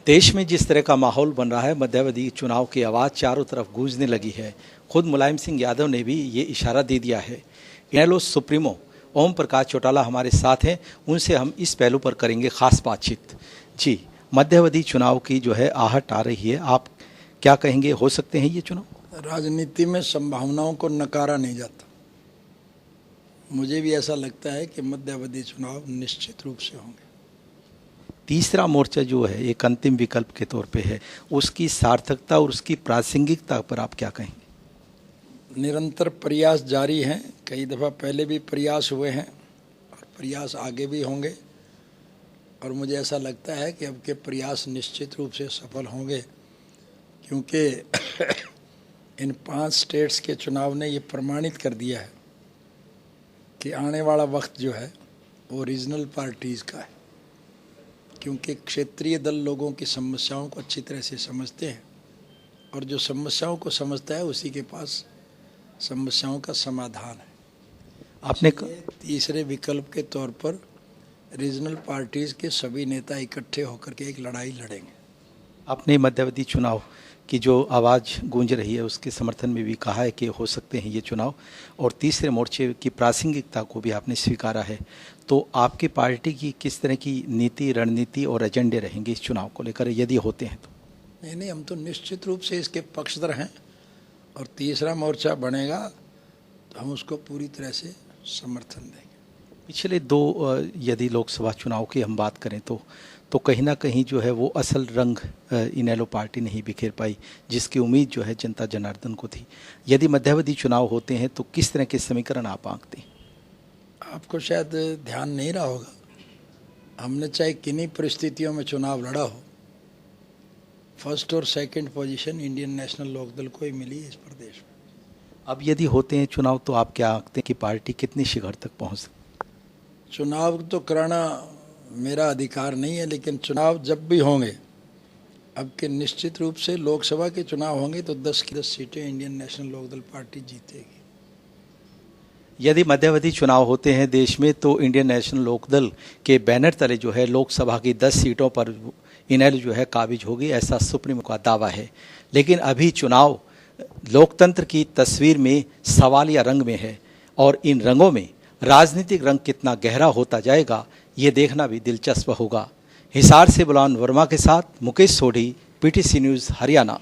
देश में जिस तरह का माहौल बन रहा है, मध्यावधि चुनाव की आवाज़ चारों तरफ गूंजने लगी है। खुद मुलायम सिंह यादव ने भी ये इशारा दे दिया है। इनेलो सुप्रीमो ओम प्रकाश चौटाला हमारे साथ हैं, उनसे हम इस पहलू पर करेंगे खास बातचीत। जी, मध्यावधि चुनाव की जो है आहट आ रही है, आप क्या कहेंगे, हो सकते हैं ये चुनाव? राजनीति में संभावनाओं को नकारा नहीं जाता। मुझे भी ऐसा लगता है कि मध्यावधि चुनाव निश्चित रूप से होंगे। तीसरा मोर्चा जो है एक अंतिम विकल्प के तौर पे है, उसकी सार्थकता और उसकी प्रासंगिकता पर आप क्या कहेंगे? निरंतर प्रयास जारी हैं। कई दफ़ा पहले भी प्रयास हुए हैं और प्रयास आगे भी होंगे, और मुझे ऐसा लगता है कि अब के प्रयास निश्चित रूप से सफल होंगे, क्योंकि इन 5 स्टेट्स के चुनाव ने ये प्रमाणित कर दिया है कि आने वाला वक्त जो है वो रीजनल पार्टीज़ का है, क्योंकि क्षेत्रीय दल लोगों की समस्याओं को अच्छी तरह से समझते हैं, और जो समस्याओं को समझता है उसी के पास समस्याओं का समाधान है। आपने तीसरे विकल्प के तौर पर रीजनल पार्टीज़ के सभी नेता इकट्ठे होकर के एक लड़ाई लड़ेंगे। आपने मध्यावधि चुनाव की जो आवाज़ गूंज रही है उसके समर्थन में भी कहा है कि हो सकते हैं ये चुनाव, और तीसरे मोर्चे की प्रासंगिकता को भी आपने स्वीकारा है। तो आपकी पार्टी की किस तरह की नीति, रणनीति और एजेंडे रहेंगे इस चुनाव को लेकर, यदि होते हैं तो? नहीं, हम तो निश्चित रूप से इसके पक्षधर हैं, और तीसरा मोर्चा बनेगा तो हम उसको पूरी तरह से समर्थन देंगे। पिछले 2 यदि लोकसभा चुनाव की हम बात करें तो कहीं ना कहीं जो है वो असल रंग इनेलो पार्टी नहीं बिखेर पाई, जिसकी उम्मीद जो है जनता जनार्दन को थी। यदि मध्यावधि चुनाव होते हैं तो किस तरह के समीकरण आप आंकते हैं? आपको शायद ध्यान नहीं रहा होगा, हमने चाहे किन्हीं परिस्थितियों में चुनाव लड़ा हो, फर्स्ट और second position Indian National Lokdal को ही मिली है इस प्रदेश में। अब यदि होते हैं चुनाव तो आप क्या आंकते हैं कि पार्टी कितनी शिखर तक पहुंच सकती? चुनाव तो कराना मेरा अधिकार नहीं है, लेकिन चुनाव जब भी होंगे, अब के निश्चित रूप से लोकसभा के चुनाव होंगे तो 10 की 10 सीटें इंडियन नेशनल लोकदल पार्टी जीतेगी। यदि मध्यावधि चुनाव होते हैं देश में तो इंडियन नेशनल लोकदल के बैनर तले जो है लोकसभा की 10 सीटों पर इनेलो जो है काबिज होगी, ऐसा सुप्रीमो का दावा है। लेकिन अभी चुनाव लोकतंत्र की तस्वीर में सवालिया रंग में है, और इन रंगों में राजनीतिक रंग कितना गहरा होता जाएगा ये देखना भी दिलचस्प होगा। हिसार से बुलंद वर्मा के साथ मुकेश सोढ़ी, PTC न्यूज़ हरियाणा।